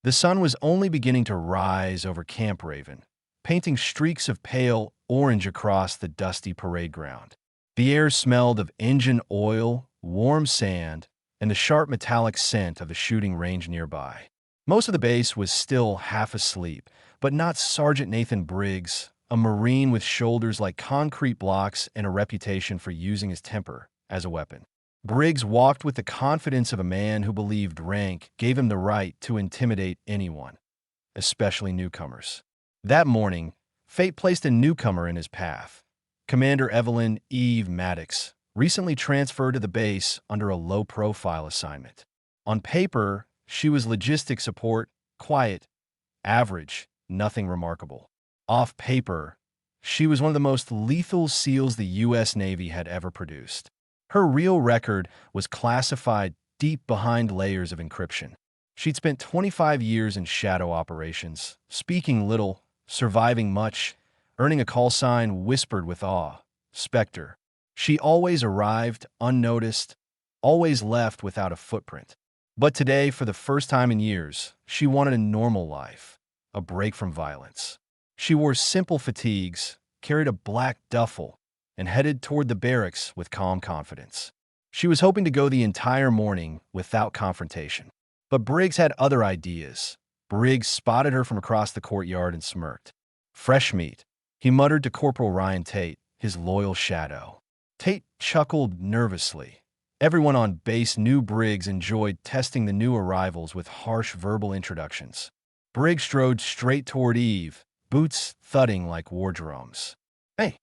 The sun was only beginning to rise over Camp Raven, painting streaks of pale orange across the dusty parade ground. The air smelled of engine oil, warm sand, and the sharp metallic scent of the shooting range nearby. Most of the base was still half asleep, but not Sergeant Nathan Briggs, a Marine with shoulders like concrete blocks and a reputation for using his temper as a weapon. Briggs walked with the confidence of a man who believed rank gave him the right to intimidate anyone, especially newcomers. That morning, fate placed a newcomer in his path. Commander Evelyn Eve Maddox, recently transferred to the base under a low-profile assignment. On paper, she was logistic support, quiet, average, nothing remarkable. Off paper, she was one of the most lethal SEALs the U.S. Navy had ever produced. Her real record was classified deep behind layers of encryption. She'd spent 25 years in shadow operations, speaking little, surviving much, earning a call sign whispered with awe, Spectre. She always arrived unnoticed, always left without a footprint. But today, for the first time in years, she wanted a normal life, a break from violence. She wore simple fatigues, carried a black duffel, and headed toward the barracks with calm confidence. She was hoping to go the entire morning without confrontation. But Briggs had other ideas. Briggs spotted her from across the courtyard and smirked. "Fresh meat," he muttered to Corporal Ryan Tate, his loyal shadow. Tate chuckled nervously. Everyone on base knew Briggs enjoyed testing the new arrivals with harsh verbal introductions. Briggs strode straight toward Eve, boots thudding like war drums. "Hey,"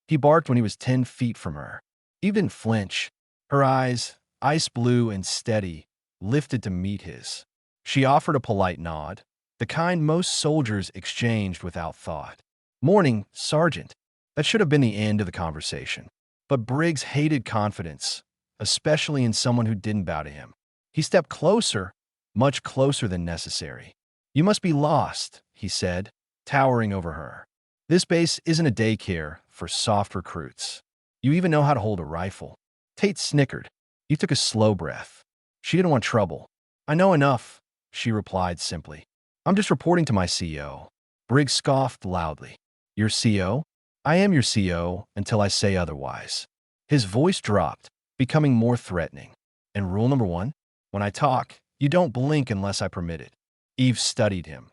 he barked when he was 10 feet from her. Eve didn't flinch. Her eyes, ice blue and steady, lifted to meet his. She offered a polite nod, the kind most soldiers exchanged without thought. "Morning, Sergeant." That should have been the end of the conversation. But Briggs hated confidence, especially in someone who didn't bow to him. He stepped closer, much closer than necessary. "You must be lost," he said, towering over her. "This base isn't a daycare for soft recruits. You even know how to hold a rifle." Tate snickered. He took a slow breath. She didn't want trouble. "I know enough," she replied simply. "I'm just reporting to my CO." Briggs scoffed loudly. "Your CO? I am your CO until I say otherwise." His voice dropped, becoming more threatening. "And rule number 1? When I talk, you don't blink unless I permit it." Eve studied him.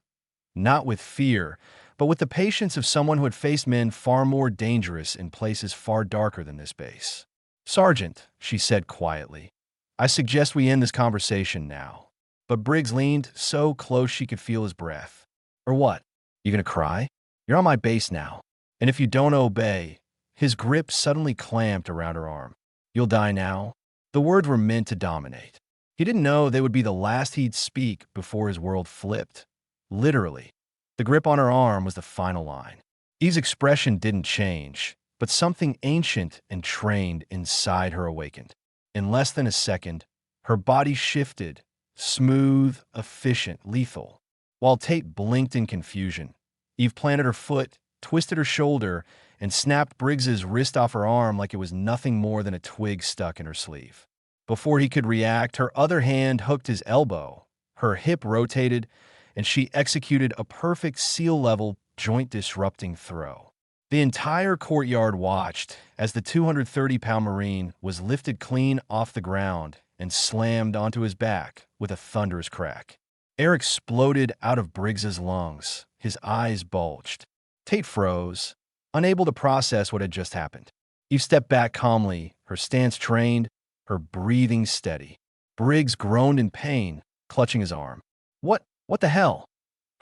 Not with fear, but with the patience of someone who had faced men far more dangerous in places far darker than this base. "Sergeant," she said quietly, "I suggest we end this conversation now." But Briggs leaned so close she could feel his breath. "Or what? You gonna cry? You're on my base now. And if you don't obey," his grip suddenly clamped around her arm. "You'll die now." The words were meant to dominate. He didn't know they would be the last he'd speak before his world flipped. Literally. The grip on her arm was the final line. Eve's expression didn't change, but something ancient and trained inside her awakened. In less than a second, her body shifted, smooth, efficient, lethal. While Tate blinked in confusion, Eve planted her foot, twisted her shoulder, and snapped Briggs's wrist off her arm like it was nothing more than a twig stuck in her sleeve. Before he could react, her other hand hooked his elbow, her hip rotated, and she executed a perfect SEAL-level joint-disrupting throw. The entire courtyard watched as the 230-pound Marine was lifted clean off the ground and slammed onto his back with a thunderous crack. Air exploded out of Briggs's lungs. His eyes bulged. Tate froze, unable to process what had just happened. Eve stepped back calmly, her stance trained, her breathing steady. Briggs groaned in pain, clutching his arm. What the hell?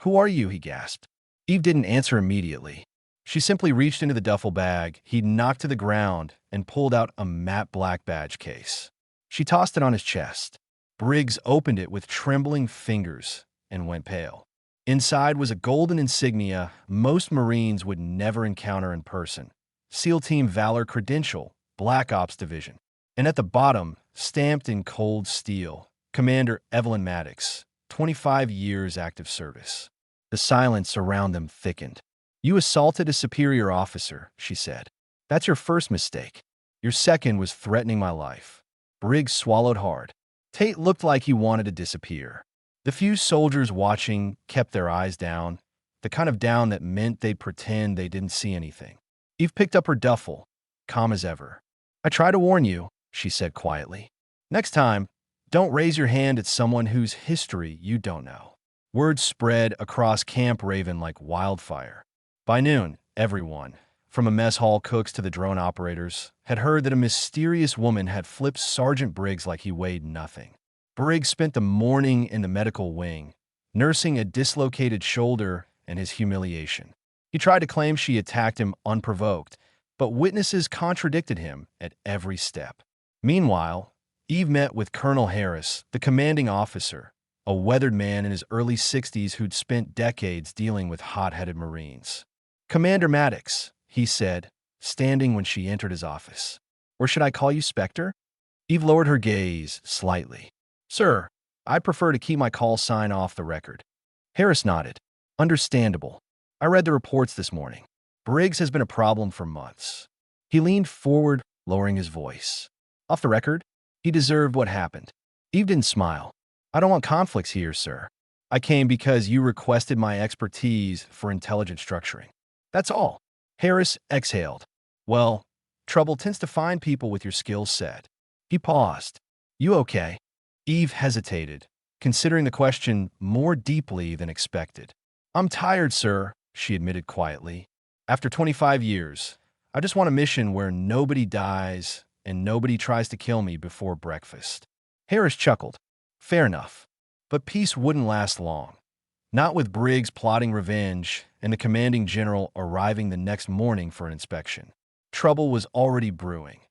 Who are you?" he gasped. Eve didn't answer immediately. She simply reached into the duffel bag he'd knocked to the ground and pulled out a matte black badge case. She tossed it on his chest. Briggs opened it with trembling fingers and went pale. Inside was a golden insignia most Marines would never encounter in person. SEAL Team Valor Credential, Black Ops Division. And at the bottom, stamped in cold steel, Commander Evelyn Maddox, 25 years active service. The silence around them thickened. "You assaulted a superior officer," she said. "That's your first mistake. Your second was threatening my life." Briggs swallowed hard. Tate looked like he wanted to disappear. The few soldiers watching kept their eyes down, the kind of down that meant they'd pretend they didn't see anything. Eve picked up her duffel, calm as ever. "I try to warn you," she said quietly. "Next time, don't raise your hand at someone whose history you don't know." Word spread across Camp Raven like wildfire. By noon, everyone, from a mess hall cooks to the drone operators, had heard that a mysterious woman had flipped Sergeant Briggs like he weighed nothing. Briggs spent the morning in the medical wing, nursing a dislocated shoulder and his humiliation. He tried to claim she attacked him unprovoked, but witnesses contradicted him at every step. Meanwhile, Eve met with Colonel Harris, the commanding officer, a weathered man in his early 60s who'd spent decades dealing with hot-headed Marines. "Commander Maddox," he said, standing when she entered his office. "Or should I call you Spectre?" Eve lowered her gaze slightly. "Sir, I'd prefer to keep my call sign off the record." Harris nodded. "Understandable. I read the reports this morning. Briggs has been a problem for months." He leaned forward, lowering his voice. "Off the record? He deserved what happened." Eve didn't smile. "I don't want conflicts here, sir. I came because you requested my expertise for intelligent structuring. That's all." Harris exhaled. "Well, trouble tends to find people with your skill set." He paused. "You okay?" Eve hesitated, considering the question more deeply than expected. "I'm tired, sir," she admitted quietly. "After 25 years, I just want a mission where nobody dies and nobody tries to kill me before breakfast." Harris chuckled. "Fair enough. But peace wouldn't last long. Not with Briggs plotting revenge and the commanding general arriving the next morning for an inspection. Trouble was already brewing.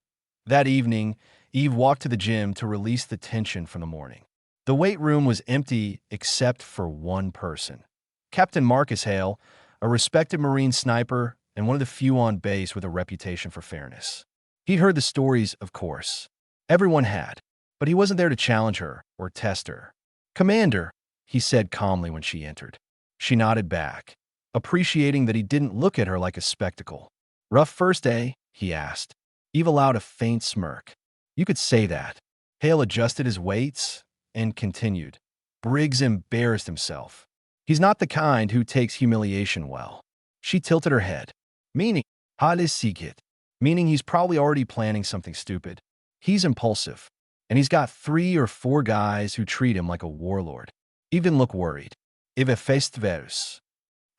That evening, Eve walked to the gym to release the tension from the morning. The weight room was empty except for one person. Captain Marcus Hale, a respected Marine sniper and one of the few on base with a reputation for fairness. He'd heard the stories, of course. Everyone had. But he wasn't there to challenge her or test her. "Commander," he said calmly when she entered. She nodded back, appreciating that he didn't look at her like a spectacle. "Rough first day?" he asked. Eve allowed a faint smirk. "You could say that." Hale adjusted his weights and continued. "Briggs embarrassed himself. He's not the kind who takes humiliation well." She tilted her head. "Meaning, Hale Sigit. Meaning he's probably already planning something stupid. He's impulsive. And he's got 3 or 4 guys who treat him like a warlord." Eve didn't look worried. "Eve fest vers.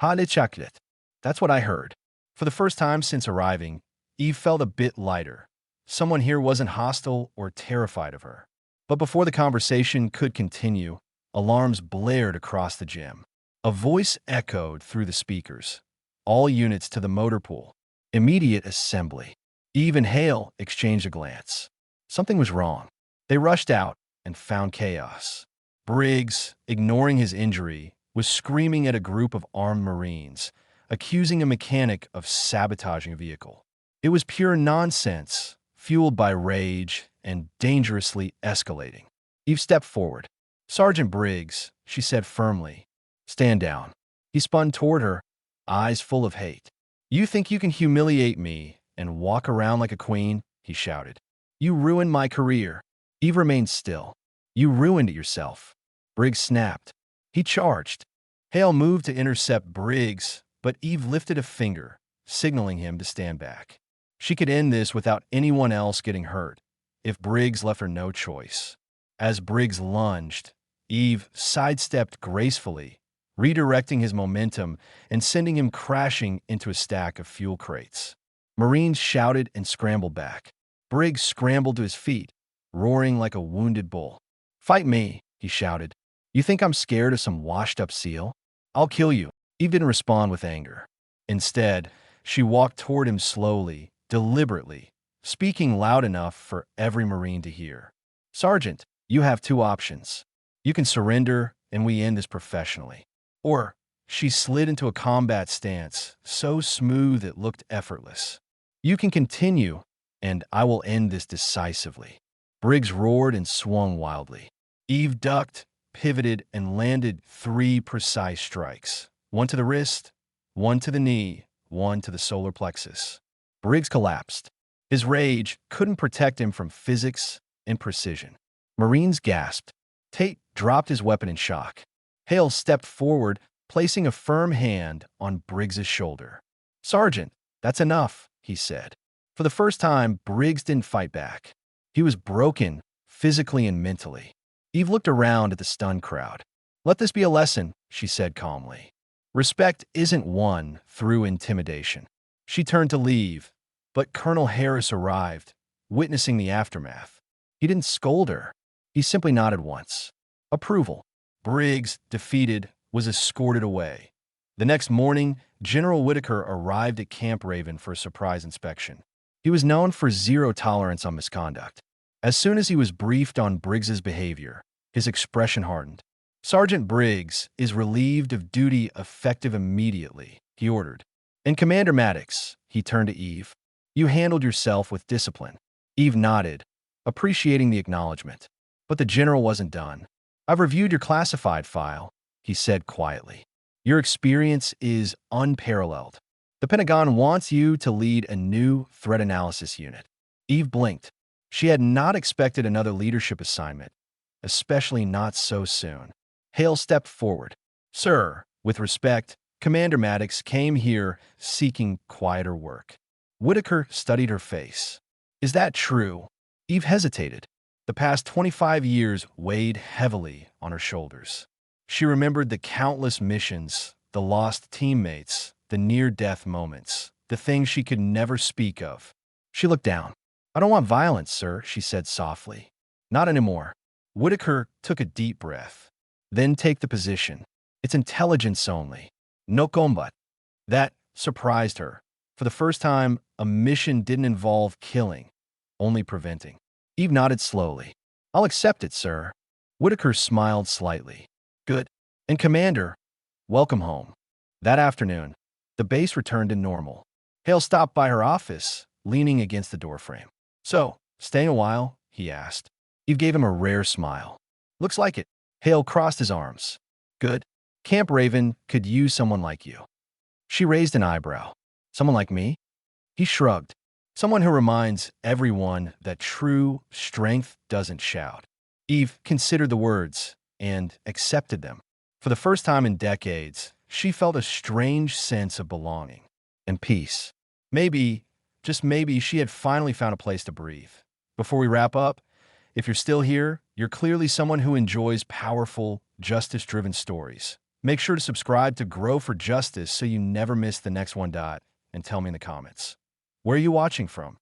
Hale chaklet." That's what I heard. For the first time since arriving, Eve felt a bit lighter. Someone here wasn't hostile or terrified of her. But before the conversation could continue, alarms blared across the gym. A voice echoed through the speakers. "All units to the motor pool. Immediate assembly." Eve and Hale exchanged a glance. Something was wrong. They rushed out and found chaos. Briggs, ignoring his injury, was screaming at a group of armed Marines, accusing a mechanic of sabotaging a vehicle. It was pure nonsense, fueled by rage and dangerously escalating. Eve stepped forward. "Sergeant Briggs," she said firmly, "stand down." He spun toward her, eyes full of hate. "You think you can humiliate me and walk around like a queen?" he shouted. "You ruined my career." Eve remained still. "You ruined it yourself." Briggs snapped. He charged. Hale moved to intercept Briggs, but Eve lifted a finger, signaling him to stand back. She could end this without anyone else getting hurt, if Briggs left her no choice. As Briggs lunged, Eve sidestepped gracefully, redirecting his momentum and sending him crashing into a stack of fuel crates. Marines shouted and scrambled back. Briggs scrambled to his feet, roaring like a wounded bull. "Fight me," he shouted. "You think I'm scared of some washed-up SEAL? I'll kill you." Eve didn't respond with anger. Instead, she walked toward him slowly, deliberately, speaking loud enough for every Marine to hear. "Sergeant, you have 2 options. You can surrender, and we end this professionally. Or," she slid into a combat stance, so smooth it looked effortless, "you can continue, and I will end this decisively." Briggs roared and swung wildly. Eve ducked, pivoted, and landed 3 precise strikes. One to the wrist, one to the knee, one to the solar plexus. Briggs collapsed. His rage couldn't protect him from physics and precision. Marines gasped. Tate dropped his weapon in shock. Hale stepped forward, placing a firm hand on Briggs's shoulder. "Sergeant, that's enough," he said. For the first time, Briggs didn't fight back. He was broken, physically and mentally. Eve looked around at the stunned crowd. "Let this be a lesson," she said calmly. "Respect isn't won through intimidation." She turned to leave, but Colonel Harris arrived, witnessing the aftermath. He didn't scold her. He simply nodded once. Approval. Briggs, defeated, was escorted away. The next morning, General Whitaker arrived at Camp Raven for a surprise inspection. He was known for zero tolerance on misconduct. As soon as he was briefed on Briggs's behavior, his expression hardened. "Sergeant Briggs is relieved of duty effective immediately," he ordered. "And Commander Maddox," he turned to Eve, "you handled yourself with discipline." Eve nodded, appreciating the acknowledgement. But the general wasn't done. "I've reviewed your classified file," he said quietly. "Your experience is unparalleled. The Pentagon wants you to lead a new threat analysis unit." Eve blinked. She had not expected another leadership assignment, especially not so soon. Hale stepped forward. "Sir, with respect, Commander Maddox came here seeking quieter work." Whitaker studied her face. "Is that true?" Eve hesitated. The past 25 years weighed heavily on her shoulders. She remembered the countless missions, the lost teammates, the near-death moments, the things she could never speak of. She looked down. "I don't want violence, sir," she said softly. "Not anymore." Whitaker took a deep breath. "Then take the position. It's intelligence only. No combat." That surprised her. For the first time, a mission didn't involve killing, only preventing. Eve nodded slowly. "I'll accept it, sir." Whitaker smiled slightly. "Good. And Commander, welcome home." That afternoon, the base returned to normal. Hale stopped by her office, leaning against the doorframe. "So, staying a while?" he asked. Eve gave him a rare smile. "Looks like it." Hale crossed his arms. "Good. Camp Raven could use someone like you." She raised an eyebrow. "Someone like me?" He shrugged. "Someone who reminds everyone that true strength doesn't shout." Eve considered the words and accepted them. For the first time in decades, she felt a strange sense of belonging and peace. Maybe, just maybe, she had finally found a place to breathe. Before we wrap up, if you're still here, you're clearly someone who enjoys powerful, justice-driven stories. Make sure to subscribe to Grow for Justice so you never miss the next one. And tell me in the comments. Where are you watching from?